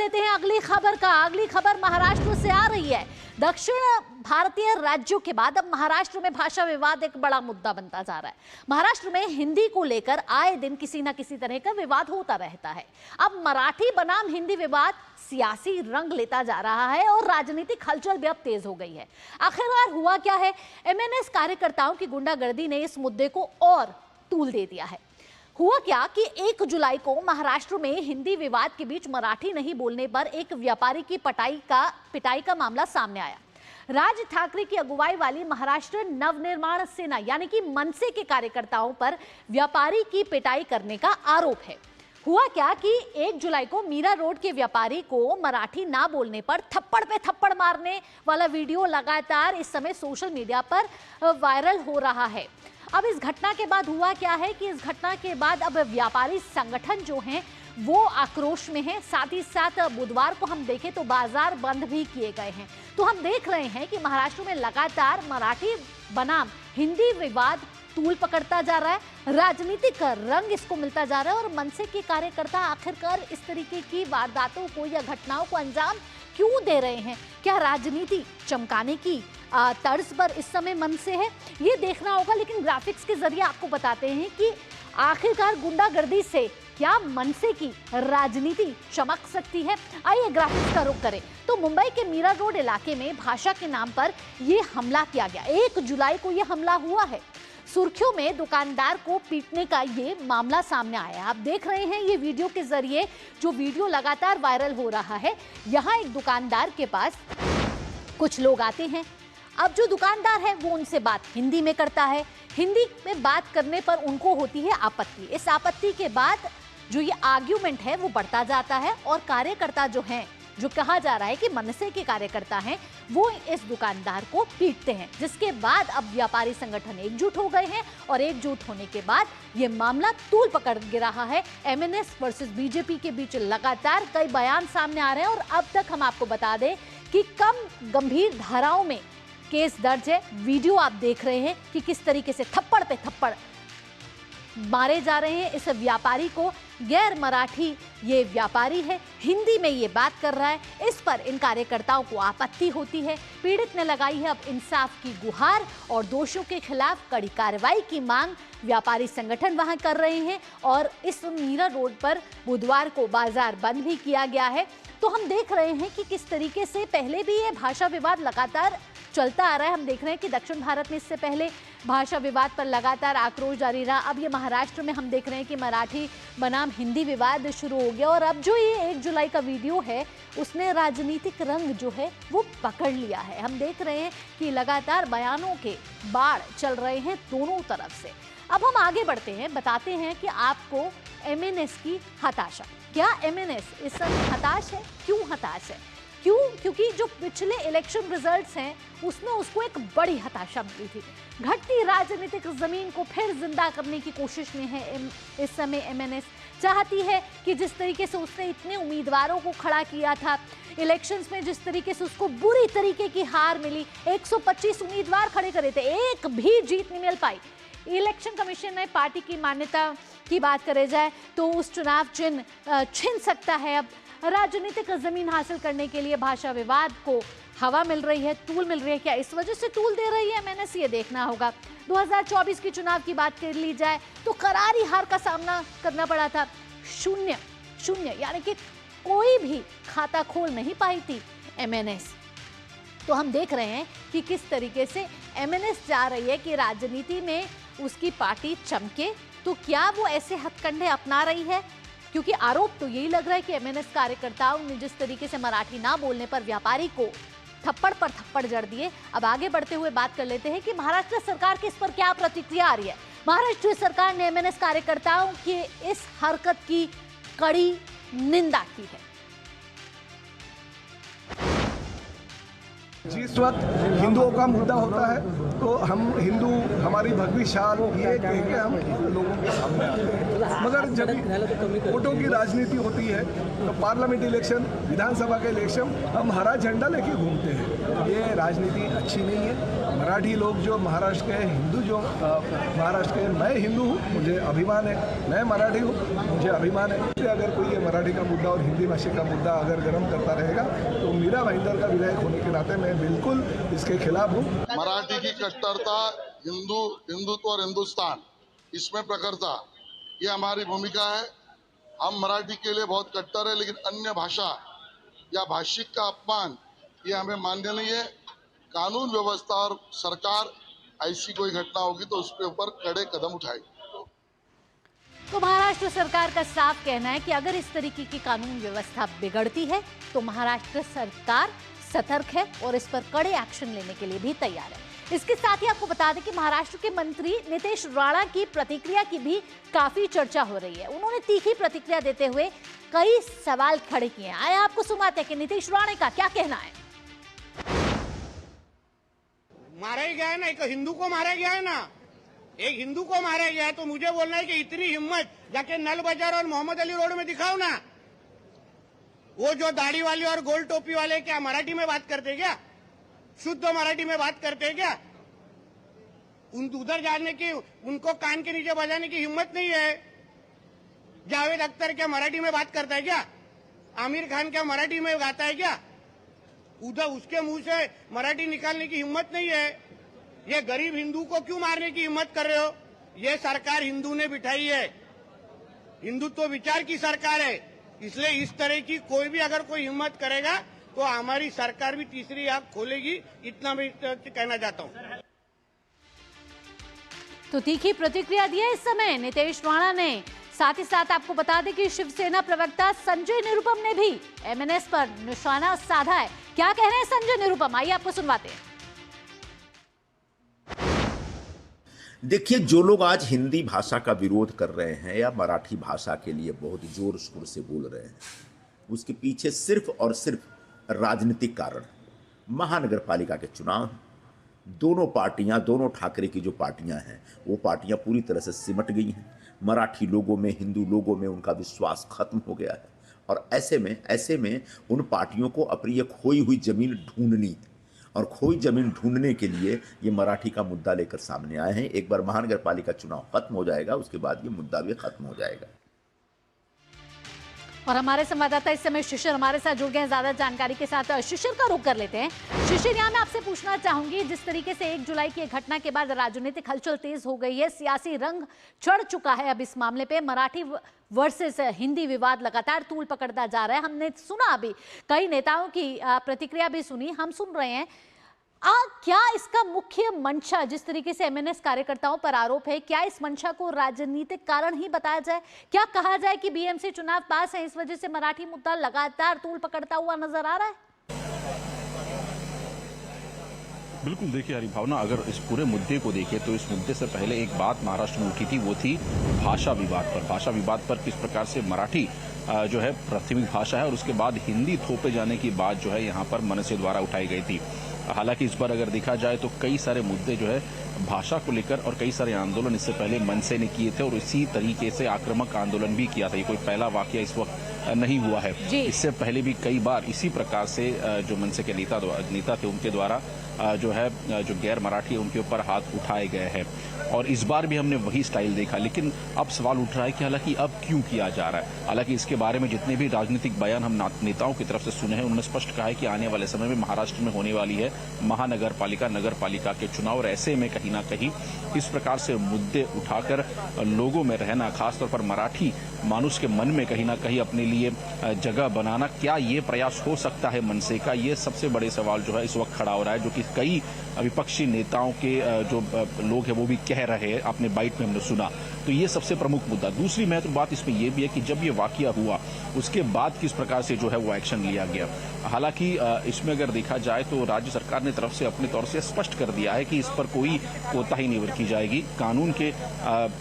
लेते हैं अगली खबर का। अगली खबर महाराष्ट्र से आ रही है। दक्षिण भारतीय राज्यों के बाद अब महाराष्ट्र में भाषा विवाद एक बड़ा मुद्दा बनता जा रहा है। महाराष्ट्र में हिंदी को लेकर आए दिन किसी न किसी तरह का विवाद होता रहता है। अब मराठी बनाम हिंदी विवाद सियासी रंग लेता जा रहा है और राजनीतिक हलचल भी अब तेज हो गई है। आखिरकार हुआ क्या है? एमएनएस कार्यकर्ताओं की गुंडागर्दी ने इस मुद्दे को और तूल दे दिया है। हुआ क्या कि 1 जुलाई को महाराष्ट्र में हिंदी विवाद के बीच मराठी नहीं बोलने पर एक व्यापारी की पिटाई का मामला सामने आया। राज ठाकरे की अगुवाई वाली महाराष्ट्र नवनिर्माण सेना यानी कि मनसे के कार्यकर्ताओं पर व्यापारी की पिटाई करने का आरोप है। हुआ क्या कि 1 जुलाई को मीरा रोड के व्यापारी को मराठी ना बोलने पर थप्पड़ पे थप्पड़ मारने वाला वीडियो लगातार इस समय सोशल मीडिया पर वायरल हो रहा है। अब इस घटना के बाद हुआ क्या है कि इस घटना के बाद अब व्यापारी संगठन जो हैं वो आक्रोश में हैं। साथ ही साथ बुधवार को हम देखें तो बाजार बंद भी किए गए हैं। तो हम देख रहे हैं कि महाराष्ट्र में लगातार मराठी बनाम हिंदी विवाद तूल पकड़ता जा रहा है, राजनीतिक रंग इसको मिलता जा रहा है और मनसे के कार्यकर्ता आखिरकार इस तरीके की वारदातों को या घटनाओं को अंजाम क्यों दे रहे हैं? क्या राजनीति चमकाने की तर्ज पर इस समय मनसे है? ये देखना होगा। लेकिन ग्राफिक्स के जरिए आपको बताते हैं कि आखिरकार गुंडागर्दी से क्या मनसे की राजनीति चमक सकती है। आइए ग्राफिक्स का रुख करें तो मुंबई के मीरा रोड इलाके में भाषा के नाम पर ये हमला किया गया। 1 जुलाई को ये हमला हुआ है। सुर्खियों में दुकानदार को पीटने का ये मामला सामने आया। आप देख रहे हैं ये वीडियो के जरिए, जो वीडियो लगातार वायरल हो रहा है। यहाँ एक दुकानदार के पास कुछ लोग आते हैं। अब जो दुकानदार है वो उनसे बात हिंदी में करता है। हिंदी में बात करने पर उनको होती है आपत्ति। इस आपत्ति के बाद जो ये आर्ग्यूमेंट है वो बढ़ता जाता है और कार्यकर्ता जो हैं, जो कहा जा रहा है कि मनसे के कार्यकर्ता हैं, वो इस दुकानदार को पीटते हैं। जिसके बाद अब व्यापारी संगठन एकजुट हो गए हैं और एकजुट होने के बाद ये मामला तूल पकड़ रहा है। एमएनएस वर्सेस बीजेपी के बीच लगातार कई बयान सामने आ रहे हैं और अब तक हम आपको बता दें कि कम गंभीर धाराओं में केस दर्ज है। वीडियो आप देख रहे हैं कि किस तरीके से थप्पड़ पे थप्पड़ मारे जा रहे हैं। इस व्यापारी को गैर मराठी ये व्यापारी है, हिंदी में ये बात कर रहा है। इस पर इन कार्यकर्ताओं को आपत्ति होती है। पीड़ित ने लगाई है अब इंसाफ की गुहार और दोषियों के खिलाफ कड़ी कार्रवाई की मांग व्यापारी संगठन वहां कर रहे हैं। और इस मीरा रोड पर बुधवार को बाजार बंद भी किया गया है। तो हम देख रहे हैं कि किस तरीके से पहले भी ये भाषा विवाद लगातार चलता आ रहा है। हम देख रहे हैं कि दक्षिण भारत में इससे पहले भाषा विवाद पर लगातार आक्रोश जारी रहा। अब ये महाराष्ट्र में हम देख रहे हैं कि मराठी बनाम हिंदी विवाद शुरू हो गया और अब जो ये 1 जुलाई का वीडियो है उसने राजनीतिक रंग जो है वो पकड़ लिया है। हम देख रहे हैं कि लगातार बयानों के बाढ़ चल रहे हैं दोनों तरफ से। अब हम आगे बढ़ते हैं, बताते हैं कि आपको एमएनएस की हताशा। क्या एमएनएस इस समय हताश है? क्यों हताश है? क्यों? क्योंकि जो पिछले इलेक्शन रिजल्ट्स हैं उसमें उसको एक बड़ी हताशा मिली थी। घटती राजनीतिक जमीन को फिर जिंदा करने की कोशिश में है इस समय एमएनएस। चाहती है कि जिस तरीके से उसने इतने उम्मीदवारों को खड़ा किया था इलेक्शंस में, जिस तरीके से उसको बुरी तरीके की हार मिली, 125 उम्मीदवार खड़े करे थे, एक भी जीत नहीं मिल पाई। इलेक्शन कमीशन ने पार्टी की मान्यता की बात करे जाए तो उस चुनाव चिन्ह छिन सकता है। अब राजनीतिक जमीन हासिल करने के लिए भाषा विवाद को हवा मिल रही है, तूल मिल रही है। क्या इस वजह से तूल दे रही है मैंने ये देखना होगा। 2024 की चुनाव की बात कर ली जाए तो करारी हार का सामना करना पड़ा था। शून्य यानी कि कोई भी खाता खोल नहीं पाई थी एमएनएस। तो हम देख रहे हैं कि किस तरीके से एमएनएस जा रही है कि राजनीति में उसकी पार्टी चमके। तो क्या वो ऐसे हथकंडे अपना रही है? क्योंकि आरोप तो यही लग रहा है कि एमएनएस कार्यकर्ताओं ने जिस तरीके से मराठी ना बोलने पर व्यापारी को थप्पड़ पर थप्पड़ जड़ दिए। अब आगे बढ़ते हुए बात कर लेते हैं कि महाराष्ट्र सरकार की इस पर क्या प्रतिक्रिया आ रही है। महाराष्ट्र सरकार ने एमएनएस कार्यकर्ताओं की इस हरकत की कड़ी निंदा की है। जिस वक्त हिंदुओं का मुद्दा होता है तो हम हिंदू, हमारी भगवी शान, ये कह के हम लोगों के सामने आते हैं। मगर जब वोटों की राजनीति होती है तो पार्लियामेंट इलेक्शन, विधानसभा के इलेक्शन, हम हरा झंडा लेके घूमते हैं। ये राजनीति अच्छी नहीं है। मराठी लोग जो महाराष्ट्र के हिंदू, जो महाराष्ट्र के, मैं हिंदू हूँ, मुझे अभिमान है, मैं मराठी हूँ, मुझे अभिमान है। अगर कोई ये मराठी का मुद्दा और हिंदी भाषा का मुद्दा अगर गर्म करता रहेगा तो मीरा भाईंदर का विधायक होने के नाते मैं बिल्कुल इसके खिलाफ हूँ। मराठी की कट्टरता, हिंदुत्व और हिंदुस्तान, इसमें प्रखरता, ये हमारी भूमिका है। हम मराठी के लिए बहुत कट्टर है, लेकिन अन्य भाषा या भाषिक का अपमान ये हमें मान्य नहीं है। कानून व्यवस्था और सरकार ऐसी कोई घटना होगी तो उसके ऊपर कड़े कदम उठाएगी। तो महाराष्ट्र सरकार का साफ कहना है कि अगर इस तरीके की कानून व्यवस्था बिगड़ती है तो महाराष्ट्र सरकार सतर्क है और इस पर कड़े एक्शन लेने के लिए भी तैयार है। इसके साथ ही आपको बता दें कि महाराष्ट्र के मंत्री नितेश राणा की प्रतिक्रिया की भी काफी चर्चा हो रही है। उन्होंने तीखी प्रतिक्रिया देते हुए कई सवाल खड़े किए हैं। आइए आपको सुनाते हैं कि नितेश राणा का क्या कहना है। मारा ही गया है ना, एक हिंदू को मारा गया है ना, एक हिंदू को मारा गया है, तो मुझे बोलना है कि इतनी हिम्मत जाके नल बाजार और मोहम्मद अली रोड में दिखाओ ना। वो जो दाढ़ी वाली और गोल टोपी वाले क्या मराठी में बात करते क्या? शुद्ध मराठी में बात करते हैं क्या? उधर जाने की, उनको कान के नीचे बजाने की हिम्मत नहीं है। जावेद अख्तर क्या मराठी में बात करता है क्या? आमिर खान क्या मराठी में गाता है क्या? उधर उसके मुंह से मराठी निकालने की हिम्मत नहीं है। ये गरीब हिंदू को क्यों मारने की हिम्मत कर रहे हो? ये सरकार हिंदू ने बिठाई है, हिंदुत्व विचार की सरकार है, इसलिए इस तरह की कोई भी अगर कोई हिम्मत करेगा तो हमारी सरकार भी तीसरी आंख खोलेगी, इतना मैं कहना चाहता हूँ। तो तीखी प्रतिक्रिया दी है इस समय नितेश राणा ने। साथ ही साथ आपको बता दें कि शिवसेना प्रवक्ता संजय निरुपम ने भी एमएनएस पर निशाना साधा है। क्या कह रहे हैं संजय निरुपम, आइए आपको सुनवाते हैं। देखिए, जो लोग आज हिंदी भाषा का विरोध कर रहे हैं या मराठी भाषा के लिए बहुत जोर शोर से बोल रहे हैं, उसके पीछे सिर्फ और सिर्फ राजनीतिक कारण। महानगर पालिका के चुनाव, दोनों पार्टियां, दोनों ठाकरे की जो पार्टियां हैं वो पार्टियां पूरी तरह से सिमट गई हैं। मराठी लोगों में, हिंदू लोगों में उनका विश्वास खत्म हो गया है और ऐसे में उन पार्टियों को अपनी ये खोई हुई जमीन ढूंढनी, और खोई जमीन ढूंढने के लिए ये मराठी का मुद्दा लेकर सामने आए हैं। एक बार महानगर पालिका चुनाव खत्म हो जाएगा, उसके बाद ये मुद्दा भी खत्म हो जाएगा। और हमारे संवाददाता इस समय शिशिर हमारे साथ जुड़ गए हैं ज्यादा जानकारी के साथ। शिशिर का रुख कर लेते हैं। शिशिर, यहाँ मैं आपसे पूछना चाहूंगी, जिस तरीके से 1 जुलाई की घटना के बाद राजनीतिक हलचल तेज हो गई है, सियासी रंग चढ़ चुका है अब इस मामले पे, मराठी वर्सेस हिंदी विवाद लगातार तूल पकड़ता जा रहा है। हमने सुना अभी कई नेताओं की प्रतिक्रिया भी सुनी, हम सुन रहे हैं। क्या इसका मुख्य मंशा, जिस तरीके से एमएनएस कार्यकर्ताओं पर आरोप है, क्या इस मंशा को राजनीतिक कारण ही बताया जाए? क्या कहा जाए कि बीएमसी चुनाव पास है, इस वजह से मराठी मुद्दा लगातार तूल पकड़ता हुआ नजर आ रहा है? बिल्कुल, देखिए हरी भावना, अगर इस पूरे मुद्दे को देखें तो इस मुद्दे से पहले एक बात महाराष्ट्र में उठी थी, वो थी भाषा विवाद पर। भाषा विवाद पर किस प्रकार से मराठी जो है प्राथमिक भाषा है और उसके बाद हिंदी थोपे जाने की बात जो है यहाँ पर मनसे द्वारा उठाई गई थी। हालांकि इस बार अगर देखा जाए तो कई सारे मुद्दे जो है भाषा को लेकर और कई सारे आंदोलन इससे पहले मनसे ने किए थे और इसी तरीके से आक्रामक आंदोलन भी किया था। ये कोई पहला वाकया इस वक्त नहीं हुआ है। इससे पहले भी कई बार इसी प्रकार से जो मनसे के नेता थे उनके द्वारा जो है जो गैर मराठी है उनके ऊपर हाथ उठाए गए हैं और इस बार भी हमने वही स्टाइल देखा। लेकिन अब सवाल उठ रहा है कि हालांकि अब क्यों किया जा रहा है। हालांकि इसके बारे में जितने भी राजनीतिक बयान हम नेताओं की तरफ से सुने हैं उन्होंने स्पष्ट कहा है कि आने वाले समय में महाराष्ट्र में होने वाली है महानगर पालिका, नगर पालिका के चुनाव और ऐसे में कहीं ना कहीं इस प्रकार से मुद्दे उठाकर लोगों में रहना, खासतौर पर मराठी मानुष के मन में कहीं ना कहीं अपने लिए जगह बनाना, क्या ये प्रयास हो सकता है मनसे का? ये सबसे बड़े सवाल जो है इस वक्त खड़ा हो रहा है, जो कि कई विपक्षी नेताओं के जो लोग हैं वो भी कह रहे हैं। अपने बाइट में हमने सुना तो ये सबसे प्रमुख मुद्दा। दूसरी महत्वपूर्ण बात इसमें यह भी है कि जब ये वाकया हुआ उसके बाद किस प्रकार से जो है वो एक्शन लिया गया। हालांकि इसमें अगर देखा जाए तो राज्य सरकार ने तरफ से अपने तौर से स्पष्ट कर दिया है कि इस पर कोई कोताही नहीं बरती जाएगी, कानून के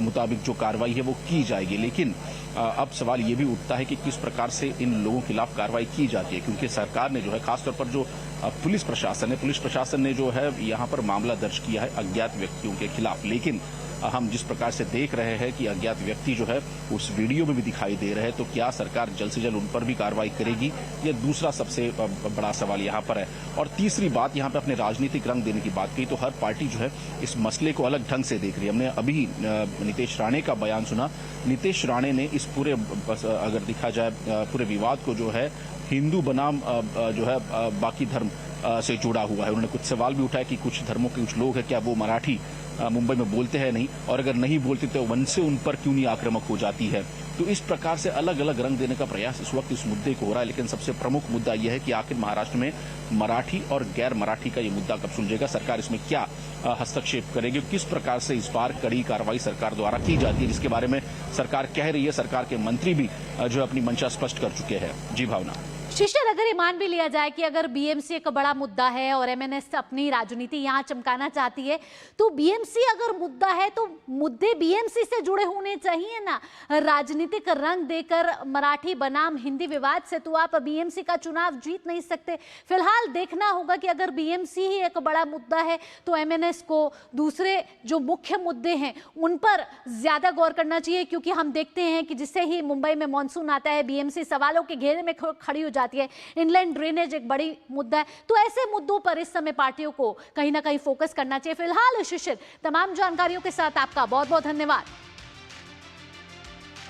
मुताबिक जो कार्रवाई है वो की जाएगी। लेकिन अब सवाल ये भी उठता है कि किस प्रकार से इन लोगों के खिलाफ कार्रवाई की जाती है, क्योंकि सरकार ने जो है खासतौर पर जो पुलिस प्रशासन ने जो है यहाँ पर मामला दर्ज किया है अज्ञात व्यक्तियों के खिलाफ। लेकिन हम जिस प्रकार से देख रहे हैं कि अज्ञात व्यक्ति जो है उस वीडियो में भी दिखाई दे रहे हैं, तो क्या सरकार जल्द से जल्द उन पर भी कार्रवाई करेगी, यह दूसरा सबसे बड़ा सवाल यहाँ पर है। और तीसरी बात, यहाँ पे अपने राजनीतिक रंग देने की बात की तो हर पार्टी जो है इस मसले को अलग ढंग से देख रही है। हमने अभी नीतीश राणे का बयान सुना। नीतीश राणे ने इस पूरे अगर देखा जाए पूरे विवाद को जो है हिंदू बनाम जो है बाकी धर्म से जुड़ा हुआ है। उन्होंने कुछ सवाल भी उठाया कि कुछ धर्मों के कुछ लोग हैं, क्या वो मराठी मुंबई में बोलते हैं नहीं, और अगर नहीं बोलते तो वन से उन पर क्यों नहीं आक्रामक हो जाती है। तो इस प्रकार से अलग अलग रंग देने का प्रयास इस वक्त इस मुद्दे को हो रहा है। लेकिन सबसे प्रमुख मुद्दा यह है कि आखिर महाराष्ट्र में मराठी और गैर मराठी का ये मुद्दा कब सुलझेगा, सरकार इसमें क्या हस्तक्षेप करेगी, किस प्रकार से इस बार कड़ी कार्रवाई सरकार द्वारा की जाती है, जिसके बारे में सरकार कह रही है। सरकार के मंत्री भी जो अपनी मंशा स्पष्ट कर चुके हैं। जी भावना। शिशिर, अगर ये मान भी लिया जाए कि अगर बीएमसी एक बड़ा मुद्दा है और एमएनएस अपनी राजनीति यहाँ चमकाना चाहती है, तो बीएमसी अगर मुद्दा है तो मुद्दे बीएमसी से जुड़े होने चाहिए ना। राजनीतिक रंग देकर मराठी बनाम हिंदी विवाद से तो आप बीएमसी का चुनाव जीत नहीं सकते। फिलहाल देखना होगा कि अगर बीएमसी ही एक बड़ा मुद्दा है तो एमएनएस को दूसरे जो मुख्य मुद्दे हैं उन पर ज्यादा गौर करना चाहिए, क्योंकि हम देखते हैं कि जिससे ही मुंबई में मानसून आता है बीएमसी सवालों के घेरे में खड़ी हो जाती है। इनलैंड ड्रेनेज एक बड़ी मुद्दा है। तो ऐसे मुद्दों पर इस समय पार्टियों को कहीं ना कहीं फोकस करना चाहिए। फिलहाल शिशिर, तमाम जानकारियों के साथ आपका बहुत बहुत धन्यवाद।